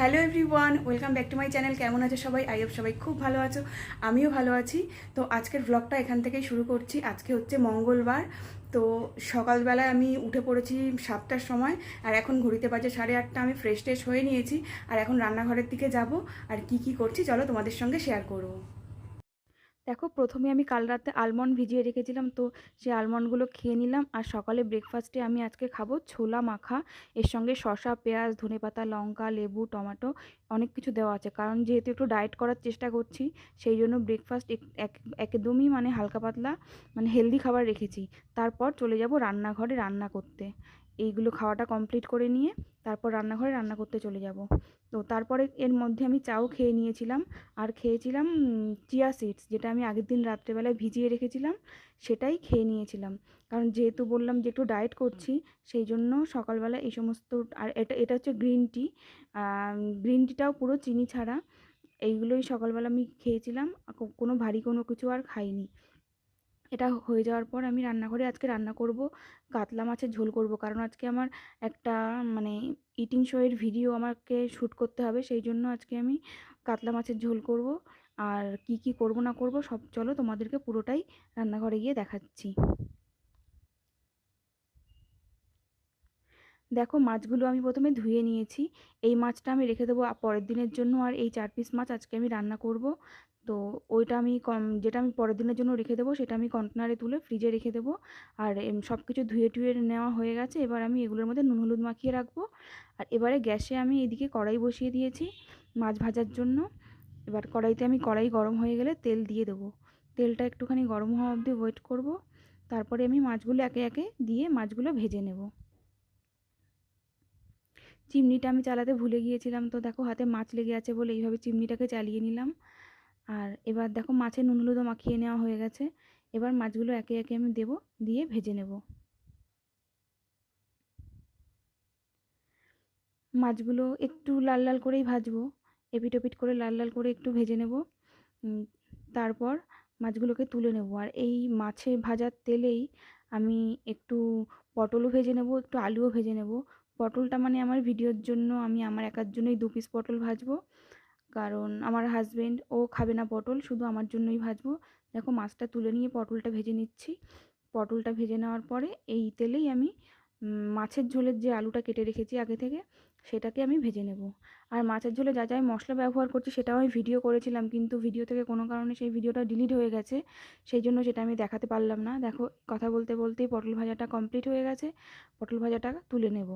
Hello everyone, welcome back to my channel. কেমন আছো সবাই? আই হোপ সবাই খুব ভালো আছো, আমিও ভালো আছি। তো আজকের ব্লগটা এখান থেকেই শুরু করছি। আজকে হচ্ছে মঙ্গলবার। তো সকালবেলায় আমি উঠে পড়েছি 7টার সময়, আর এখন ঘড়িতে বাজে 8:30। আমি ফ্রেশ ট্রেশ হয়ে নিয়েছি, আর এখন রান্নাঘরের দিকে যাব। আর কি কি করছি চলো তোমাদের সঙ্গে শেয়ার করবো। দেখো, প্রথমে আমি কাল রাতে আলমন্ড ভিজিয়ে রেখেছিলাম, তো সেই আলমন্ডগুলো খেয়ে নিলাম। আর সকালে ব্রেকফাস্টে আমি আজকে খাবো ছোলা মাখা। এর সঙ্গে শসা, পেঁয়াজ, ধনেপাতা, লঙ্কা, লেবু, টমেটো অনেক কিছু দেওয়া আছে, কারণ যেহেতু একটু ডায়েট করার চেষ্টা করছি, সেই জন্য ব্রেকফাস্ট একদমই মানে হালকা পাতলা, মানে হেলদি খাবার রেখেছি। তারপর চলে যাব রান্নাঘরে রান্না করতে। এইগুলো খাওয়াটা কমপ্লিট করে নিয়ে তারপর রান্নাঘরে রান্না করতে চলে যাব। তো তারপরে এর মধ্যে আমি চাও খেয়ে নিয়েছিলাম। আর খেয়েছিলাম চিয়া সিডস, যেটা আমি আগের দিন রাত্রেবেলায় ভিজিয়ে রেখেছিলাম, সেটাই খেয়ে নিয়েছিলাম। কারণ যেহেতু বললাম যে একটু ডায়েট করছি, সেই জন্য সকালবেলা এই সমস্ত। আর এটা এটা হচ্ছে গ্রিন টি। গ্রিন টিটাও পুরো চিনি ছাড়া। এইগুলোই সকালবেলা আমি খেয়েছিলাম, কোনো ভারী কোনো কিছু আর খাইনি। এটা হয়ে যাওয়ার পর আমি রান্নাঘরে আজকে রান্না করব, কাতলা মাছের ঝোল করব। কারণ আজকে আমার একটা মানে ইটিং শো এর ভিডিও আমাকে শ্যুট করতে হবে, সেই জন্য আজকে আমি কাতলা মাছের ঝোল করব। আর কি কি করব না করব সব চলো তোমাদেরকে পুরোটাই রান্নাঘরে গিয়ে দেখাচ্ছি। দেখো, মাছগুলো আমি প্রথমে ধুয়ে নিয়েছি। এই মাছটা আমি রেখে দেবো পরের দিনের জন্য। আর এই 4 পিস মাছ আজকে আমি রান্না করব। তো ওইটা আমি যেটা আমি পরের দিনের জন্য রেখে দেবো, সেটা আমি কন্টেনারে তুলে ফ্রিজে রেখে দেবো। আর সব কিছু ধুয়ে টুয়ে নেওয়া হয়ে গেছে। এবার আমি এগুলোর মধ্যে নুন হলুদ মাখিয়ে রাখবো। আর এবারে গ্যাসে আমি এদিকে কড়াই বসিয়ে দিয়েছি মাছ ভাজার জন্য। এবার কড়াই গরম হয়ে গেলে তেল দিয়ে দেবো। তেলটা একটুখানি গরম হওয়া অবধি ওয়েট করব। তারপরে আমি মাছগুলো একে একে দিয়ে মাছগুলো ভেজে নেব। চিমনিটা আমি চালাতে ভুলে গিয়েছিলাম, তো দেখো হাতে মাছ লেগে আছে বলে এইভাবে চিমনিটাকে চালিয়ে নিলাম। আর এবার দেখো মাছে নুন হলুদও মাখিয়ে নেওয়া হয়ে গেছে। এবার মাছগুলো একে একে আমি দেবো, দিয়ে ভেজে নেব। মাছগুলো একটু লাল লাল করেই ভাজবো, এপিট ওপিট করে লাল লাল করে একটু ভেজে নেব। তারপর মাছগুলোকে তুলে নেব। আর এই মাছে ভাজার তেলেই আমি একটু পটলও ভেজে নেব, একটু আলুও ভেজে নেব। পটলটা মানে আমার ভিডিওর জন্য আমি আমার একার জন্যই 2 পিস পটল ভাজবো, কারণ আমার হাজবেন্ড ও খাবে না পটল, শুধু আমার জন্যই ভাজবো। দেখো, মাছটা তুলে নিয়ে পটলটা ভেজে নিচ্ছি। পটলটা ভেজে নেওয়ার পরে এই তেলেই আমি মাছের ঝোলের যে আলুটা কেটে রেখেছি আগে থেকে, সেটাকে আমি ভেজে নেব। আর মাছের ঝোলে যা যা আমি মশলা ব্যবহার করছি সেটাও আমি ভিডিও করেছিলাম, কিন্তু ভিডিও থেকে কোনো কারণে সেই ভিডিওটা ডিলিট হয়ে গেছে, সেই জন্য সেটা আমি দেখাতে পারলাম না। দেখো, কথা বলতে বলতেই পটল ভাজাটা কমপ্লিট হয়ে গেছে। পটল ভাজাটা তুলে নেব।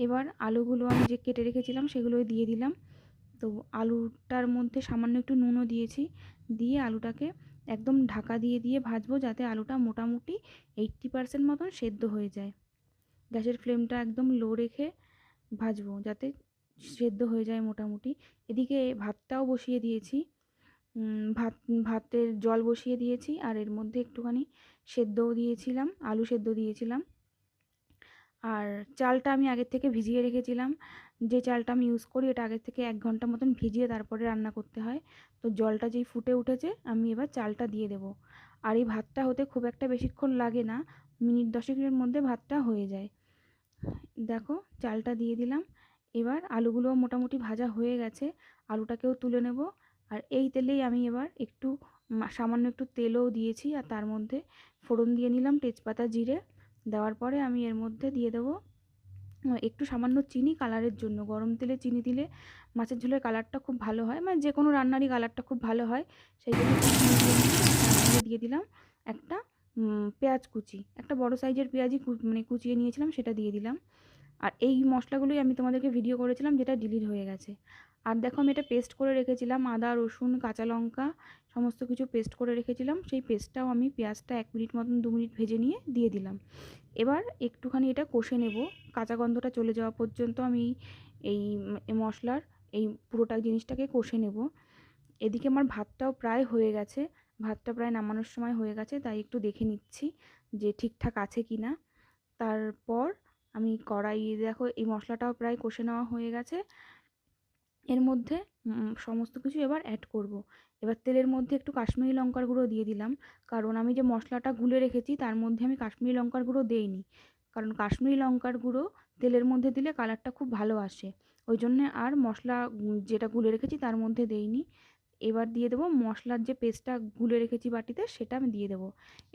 এবার আলুগুলো আমি যে কেটে রেখেছিলাম সেগুলো দিয়ে দিলাম। তো আলুটার মধ্যে সামান্য একটু নুনও দিয়েছি, দিয়ে আলুটাকে একদম ঢাকা দিয়ে দিয়ে ভাজবো, যাতে আলুটা মোটামুটি 80% মতন সেদ্ধ হয়ে যায়। গ্যাসের ফ্লেমটা একদম লো রেখে ভাজবো, যাতে সেদ্ধ হয়ে যায় মোটামুটি। এদিকে ভাতটাও বসিয়ে দিয়েছি। ভাতের জল বসিয়ে দিয়েছি, আর এর মধ্যে একটুখানি সেদ্ধও দিয়েছিলাম, আলু সেদ্ধ দিয়েছিলাম। আর চালটা আমি আগের থেকে ভিজিয়ে রেখেছিলাম। যে চালটা আমি ইউজ করি এটা আগের থেকে 1 ঘন্টা মতন ভিজিয়ে তারপরে রান্না করতে হয়। তো জলটা যেই ফুটে উঠেছে, আমি এবার চালটা দিয়ে দেবো। আর এই ভাতটা হতে খুব একটা বেশিক্ষণ লাগে না, মিনিট 10-এর মধ্যে ভাতটা হয়ে যায়। দেখো, চালটা দিয়ে দিলাম। এবার আলুগুলোও মোটামুটি ভাজা হয়ে গেছে, আলুটাকেও তুলে নেব। আর এই তেলেই আমি এবার একটু সামান্য একটু তেলও দিয়েছি, আর তার মধ্যে ফোড়ন দিয়ে নিলাম তেজপাতা জিরে। দেওয়ার পরে আমি এর মধ্যে দিয়ে দেবো একটু সামান্য চিনি, কালারের জন্য। গরম তেলে চিনি দিলে মাছের ঝোলের কালারটা খুব ভালো হয়, মানে যে কোনো রান্নারই কালারটা খুব ভালো হয়, সেই জন্য একটু চিনি দিয়ে নিচ্ছি। তার সঙ্গে দিয়ে দিলাম একটা পেঁয়াজ কুচি, একটা বড় সাইজের পেঁয়াজই মানে কুচিয়ে নিয়েছিলাম, সেটা দিয়ে দিলাম। আর এই মশলাগুলোই আমি তোমাদেরকে ভিডিও করেছিলাম, যেটা ডিলিট হয়ে গেছে। আর দেখো, আমি এটা পেস্ট করে রেখেছিলাম, আদা রসুন কাঁচা লঙ্কা সমস্ত কিছু পেস্ট করে রেখেছিলাম। সেই পেস্টটাও আমি পেঁয়াজটা 1 মিনিট মতন 2 মিনিট ভেজে নিয়ে দিয়ে দিলাম। এবার একটুখানি এটা কষে নেব, কাঁচা গন্ধটা চলে যাওয়া পর্যন্ত আমি এই মশলার এই পুরোটা জিনিসটাকে কষে নেব। এদিকে আমার ভাতটাও প্রায় হয়ে গেছে, ভাতটা প্রায় নামানোর সময় হয়ে গেছে, তাই একটু দেখে নিচ্ছি যে ঠিকঠাক আছে কি না। তারপর আমি কড়াইয়ে, দেখো এই মশলাটাও প্রায় কষে নেওয়া হয়ে গেছে। এর মধ্যে সমস্ত কিছু এবার অ্যাড করব। এবার তেলের মধ্যে একটু কাশ্মীরি লঙ্কার গুঁড়ো দিয়ে দিলাম, কারণ আমি যে মশলাটা গুলে রেখেছি তার মধ্যে আমি কাশ্মীরি লঙ্কার গুঁড়ো দেইনি। কারণ কাশ্মীরি লঙ্কার গুঁড়ো তেলের মধ্যে দিলে কালারটা খুব ভালো আসে। ওই জন্যে আর মশলা যেটা গুলে রেখেছি তার মধ্যে দেইনি। এবার দিয়ে দেবো মশলার যে পেস্টটা গুলে রেখেছি বাটিতে, সেটা আমি দিয়ে দেবো।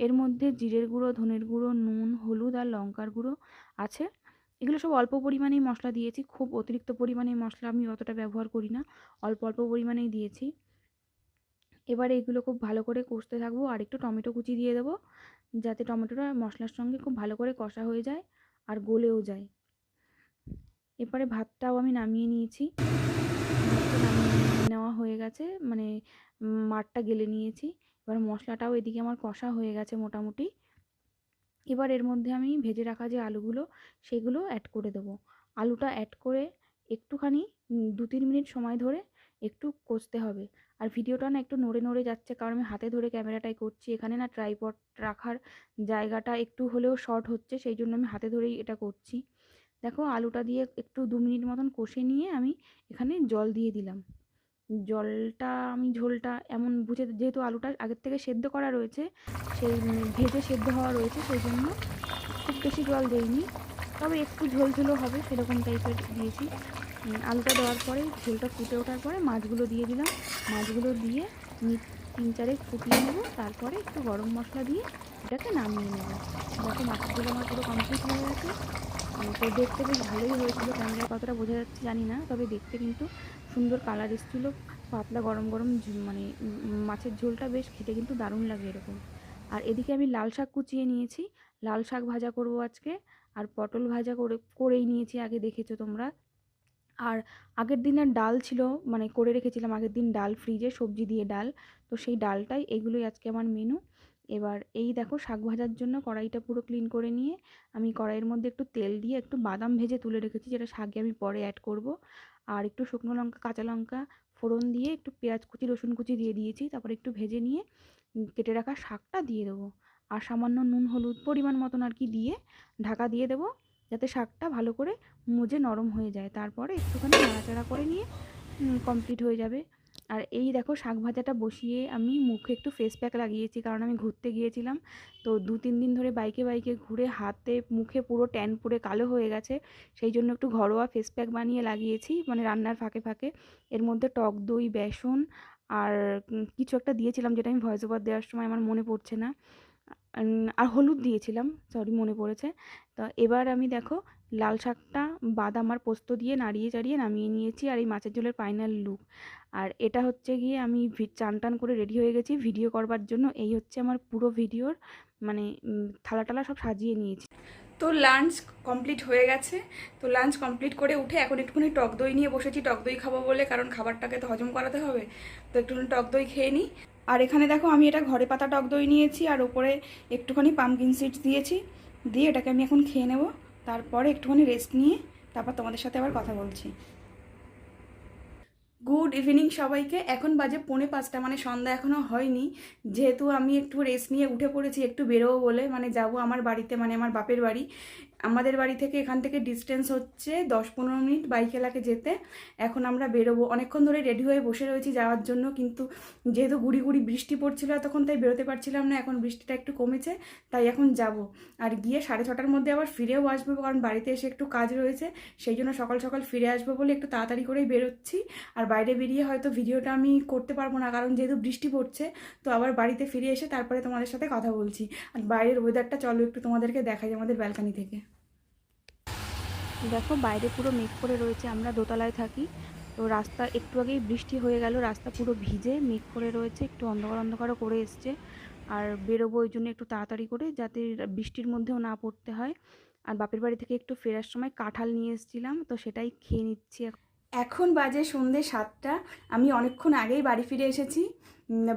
এর মধ্যে জিরের গুঁড়ো, ধনের গুঁড়ো, নুন, হলুদ আর লঙ্কার গুঁড়ো আছে। এগুলো সব অল্প পরিমাণেই মশলা দিয়েছি, খুব অতিরিক্ত পরিমাণে মশলা আমি অতটা ব্যবহার করি না, অল্প অল্প পরিমাণেই দিয়েছি। এবারে এগুলো খুব ভালো করে কষতে থাকবো, আর একটু টমেটো কুচি দিয়ে দেবো, যাতে টমেটোটা মশলার সঙ্গে খুব ভালো করে কষা হয়ে যায় আর গলেও যায়। এবারে ভাতটাও আমি নামিয়ে নিয়েছি, ভাতটা নামিয়ে নেওয়া হয়ে গেছে, মানে মাঠটা গেলে নিয়েছি। এবার মশলাটাও এদিকে আমার কষা হয়ে গেছে মোটামুটি। এবার এর মধ্যে আমি ভেজে রাখা যে আলুগুলো, সেগুলো অ্যাড করে দেবো। আলুটা অ্যাড করে একটুখানি 2-3 মিনিট সময় ধরে একটু কষতে হবে। আর ভিডিওটা না একটু নড়ে নড়ে যাচ্ছে, কারণ আমি হাতে ধরে ক্যামেরাটাই করছি। এখানে না ট্রাইপড রাখার জায়গাটা একটু হলেও শর্ট হচ্ছে, সেই জন্য আমি হাতে ধরেই এটা করছি। দেখো আলুটা দিয়ে একটু 2 মিনিট মতন কষে নিয়ে আমি এখানে জল দিয়ে দিলাম। জলটা আমি ঝোলটা এমন বুঝে, যেহেতু আলুটা আগের থেকে সেদ্ধ করা রয়েছে, সেই ভেজে সেদ্ধ হওয়া রয়েছে, সেই জন্য খুব বেশি জল দেইনি, তবে একটু ঝোল ঝোলও হবে সেরকম টাইপের দিয়েছি। আলুটা দেওয়ার পরে ঝোলটা ফুটে ওঠার পরে মাছগুলো দিয়ে দিলাম। মাছগুলো দিয়ে মিনিট 3-4 ফুটিয়ে নেব, তারপরে একটু গরম মশলা দিয়ে এটাকে নামিয়ে নেব। দেখো মাছের ঝোল আমার পুরো কমপ্লিট হয়ে গেছে। তো দেখতে বেশ ভালোই হয়েছিল, ক্যামেরায় কতটা বোঝা যাচ্ছে জানি না, তবে দেখতে কিন্তু সুন্দর কালার এসেছিল। পাতলা গরম গরম মানে মাছের ঝোলটা বেশ খেতে কিন্তু দারুণ লাগে এরকম। আর এদিকে আমি লাল শাক কুচিয়ে নিয়েছি, লাল শাক ভাজা করব আজকে। আর পটল ভাজা করেই নিয়েছি, আগে দেখেছো তোমরা। আর আগের দিনের ডাল ছিল, মানে করে রেখেছিলাম আগের দিন ডাল ফ্রিজে, সবজি দিয়ে ডাল, তো সেই ডালটাই, এগুলোই আজকে আমার মেনু। এবার এই দেখো শাক ভাজার জন্য কড়াইটা পুরো ক্লিন করে নিয়ে আমি কড়াইয়ের মধ্যে একটু তেল দিয়ে একটু বাদাম ভেজে তুলে রেখেছি, যেটা শাকে আমি পরে অ্যাড করব। আর একটু শুকনো লঙ্কা, কাঁচা লঙ্কা ফোড়ন দিয়ে একটু পেঁয়াজ কুচি, রসুন কুচি দিয়ে দিয়েছি, তারপর একটু ভেজে নিয়ে কেটে রাখা শাকটা দিয়ে দেবো। আর সামান্য নুন হলুদ পরিমাণ মতন আর কি দিয়ে ঢাকা দিয়ে দেবো, যাতে শাকটা ভালো করে মজে নরম হয়ে যায়। তারপরে একটুখানি নাড়াচাড়া করে নিয়ে কমপ্লিট হয়ে যাবে। আর এই দেখো শাক ভাজাটা বসিয়ে আমি মুখে একটু ফেস প্যাক লাগিয়েছি, কারণ আমি ঘুরতে গিয়েছিলাম, তো 2-3 দিন ধরে বাইকে বাইকে ঘুরে হাতে মুখে পুরো ট্যান পুড়ে কালো হয়ে গেছে, সেই জন্য একটু ঘরোয়া ফেস প্যাক বানিয়ে লাগিয়েছি, মানে রান্নার ফাঁকে ফাঁকে। এর মধ্যে টক দই, বেসন আর কিছু একটা দিয়েছিলাম, যেটা আমি ভয়েস ওভার দেওয়ার সময় আমার মনে পড়ছে না। আর হলুদ দিয়েছিলাম, সরি মনে পড়েছে। তো এবার আমি দেখো লাল শাকটা বাদাম আর পোস্ত দিয়ে নাড়িয়ে চাড়িয়ে নামিয়ে নিয়েছি, আর এই মাছের ঝোলের ফাইনাল লুক। আর এটা হচ্ছে গিয়ে আমি চান টান করে রেডি হয়ে গেছি ভিডিও করবার জন্য। এই হচ্ছে আমার পুরো ভিডিওর, মানে থালা টালা সব সাজিয়ে নিয়েছি। তো লাঞ্চ কমপ্লিট হয়ে গেছে। তো লাঞ্চ কমপ্লিট করে উঠে এখন একটুখানি টক দই নিয়ে বসেছি, টক দই খাবো বলে, কারণ খাবারটাকে তো হজম করাতে হবে। তো একটুখানি টক দই খেয়ে নিই। আর এখানে দেখো আমি এটা ঘরে পাতা টক দই নিয়েছি, আর ওপরে একটুখানি পামকিন সিডস দিয়েছি, দিয়ে এটাকে আমি এখন খেয়ে নেব। তারপরে একটুখানি রেস্ট নিয়ে তারপর তোমাদের সাথে আবার কথা বলছি। গুড ইভিনিং সবাইকে। এখন বাজে 4:45, মানে সন্ধ্যা এখনও হয়নি। যেহেতু আমি একটু রেস্ট নিয়ে উঠে পড়েছি একটু বেরোবো বলে, মানে যাব আমার বাড়িতে, মানে আমার বাপের বাড়ি। আমাদের বাড়ি থেকে এখান থেকে ডিস্টেন্স হচ্ছে 10-15 মিনিট বাইকেলাকে যেতে। এখন আমরা বেরোবো, অনেকক্ষণ ধরে রেডি হয়ে বসে রয়েছি যাওয়ার জন্য, কিন্তু যেহেতু গুড়ি গুড়ি বৃষ্টি পড়ছিল তখন, তাই বেরোতে পারছিলাম না। এখন বৃষ্টিটা একটু কমেছে, তাই এখন যাব। আর গিয়ে 6:30টার মধ্যে আবার ফিরেও আসবো, কারণ বাড়িতে এসে একটু কাজ রয়েছে, সেই জন্য সকাল সকাল ফিরে আসবো বলে একটু তাড়াতাড়ি করেই বেরোচ্ছি। আর বাইরে বেরিয়ে হয়তো ভিডিওটা আমি করতে পারবো না, কারণ যেহেতু বৃষ্টি পড়ছে। তো আবার বাড়িতে ফিরে এসে তারপরে তোমাদের সাথে কথা বলছি। আর বাইরের ওয়েদারটা চলো একটু তোমাদেরকে দেখাই আমাদের ব্যালকনি থেকে। দেখো বাইরে পুরো মেঘ করে রয়েছে, আমরা দোতলায় থাকি। তো রাস্তা একটু আগেই বৃষ্টি হয়ে গেল, রাস্তা পুরো ভিজে মেঘ করে রয়েছে, একটু অন্ধকার অন্ধকারও করে এসছে। আর বেরোবো ওই জন্য একটু তাড়াতাড়ি করে, যাতে বৃষ্টির মধ্যেও না পড়তে হয়। আর বাপের বাড়ি থেকে একটু ফেরার সময় কাঁঠাল নিয়ে এসেছিলাম, তো সেটাই খেয়ে নিচ্ছি। এখন বাজে সন্ধ্যে 7টা, আমি অনেকক্ষণ আগেই বাড়ি ফিরে এসেছি।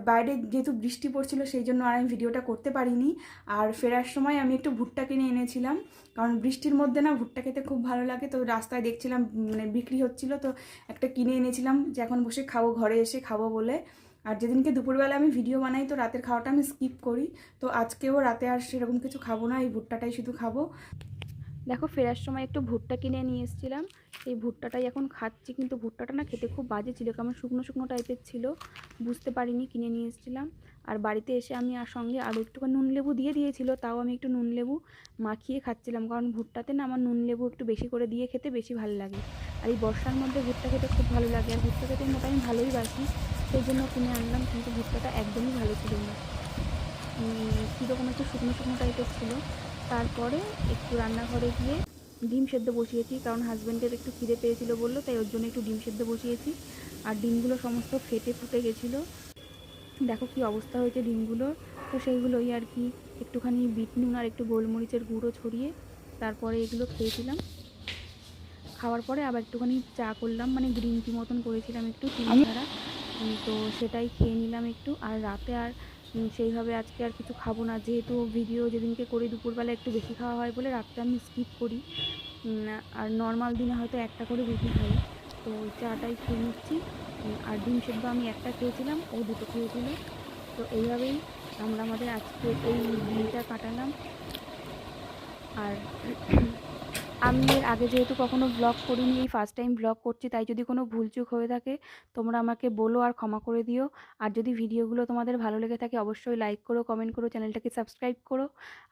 বাইরে যেহেতু বৃষ্টি পড়ছিল সেই জন্য আর আমি ভিডিওটা করতে পারিনি। আর ফেরার সময় আমি একটু ভুট্টা কিনে এনেছিলাম, কারণ বৃষ্টির মধ্যে না ভুট্টা খেতে খুব ভালো লাগে। তো রাস্তায় দেখছিলাম মানে বিক্রি হচ্ছিল, তো একটা কিনে এনেছিলাম, যে এখন বসে খাবো, ঘরে এসে খাবো বলে। আর যেদিনকে দুপুরবেলা আমি ভিডিও বানাই তো রাতের খাওয়াটা আমি স্কিপ করি, তো আজকেও রাতে আর সেরকম কিছু খাবো না, এই ভুট্টাটাই শুধু খাবো। দেখো ফেরার সময় একটু ভুট্টা কিনে নিয়ে এসেছিলাম, সেই ভুট্টাটাই এখন খাচ্ছি। কিন্তু ভুট্টাটা না খেতে খুব বাজে ছিল, কেমন শুকনো শুকনো টাইপের ছিল, বুঝতে পারিনি, কিনে নিয়ে এসেছিলাম। আর বাড়িতে এসে আমি আর সঙ্গে আরও একটুখানি নুন লেবু দিয়ে দিয়েছিল, তাও আমি একটু নুন লেবু মাখিয়ে খাচ্ছিলাম, কারণ ভুট্টাতে না আমার নুন লেবু একটু বেশি করে দিয়ে খেতে বেশি ভালো লাগে। আর এই বর্ষার মধ্যে ভুট্টা খেতে খুব ভালো লাগে, আর ভুট্টা খেতে মোটা আমি ভালোই বাসি, সেই জন্য কিনে আনলাম। কিন্তু ভুট্টাটা একদমই ভালো ছিল না, কীরকম একটু শুকনো শুকনো টাইপের ছিল। তারপরে একটু রান্নাঘরে গিয়ে ডিম সেদ্ধ বসিয়েছি, কারণ হাজব্যান্ডের একটু খিদে পেয়েছিল বললো, তাই ওর জন্য একটু ডিম সেদ্ধ বসিয়েছি। আর ডিমগুলো সমস্ত ফেটে ফুটে গেছিলো, দেখো কি অবস্থা হয়েছে ডিমগুলোর। তো সেইগুলোই আর কি একটুখানি বিট নুন আর একটু গোলমরিচের গুঁড়ো ছড়িয়ে তারপরে এগুলো খেয়েছিলাম। খাওয়ার পরে আবার একটুখানি চা করলাম, মানে গ্রিন টি মতন করেছিলাম একটু চিনি ছাড়া। তো সেটাই খেয়ে নিলাম একটু। আর রাতে আর সেইভাবে আজকে আর কিছু খাবো না, যেহেতু ভিডিও যেদিনকে করি দুপুরবেলা একটু বেশি খাওয়া হয় বলে রাতটা আমি স্কিপ করি। আর নর্মাল দিনে হয়তো একটা করে রুটি খাই, তো ওই চাটাই খেয়ে নিচ্ছি। আর ডিম সেদ্ধ আমি একটা খেয়েছিলাম, ও দুটো খেয়েছিল। তো এইভাবেই আমরা আমাদের আজকের এই দিনটা কাটালাম। আর আমি এর আগে যেহেতু কখনো ব্লগ করিনি, এই ফার্স্ট টাইম ব্লগ করছি, তাই যদি কোনো ভুলচুক হয়ে থাকে তোমরা আমাকে বলো আর ক্ষমা করে দিও। আর যদি ভিডিওগুলো তোমাদের ভালো লেগে থাকে অবশ্যই লাইক করো, কমেন্ট করো, চ্যানেলটাকে সাবস্ক্রাইব করো।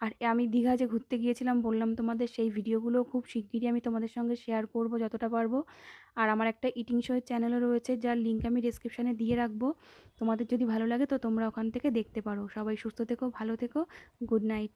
আর আমি দীঘা যে ঘুরতে গিয়েছিলাম বললাম তোমাদের, সেই ভিডিওগুলো খুব শিগগিরই আমি তোমাদের সঙ্গে শেয়ার করব যতটা পারবো। আর আমার একটা ইটিং শোয়ের চ্যানেলও রয়েছে, যার লিঙ্ক আমি ডেসক্রিপশানে দিয়ে রাখবো। তোমাদের যদি ভালো লাগে তো তোমরা ওখান থেকে দেখতে পারো। সবাই সুস্থ থেকো, ভালো থেকো, গুড নাইট।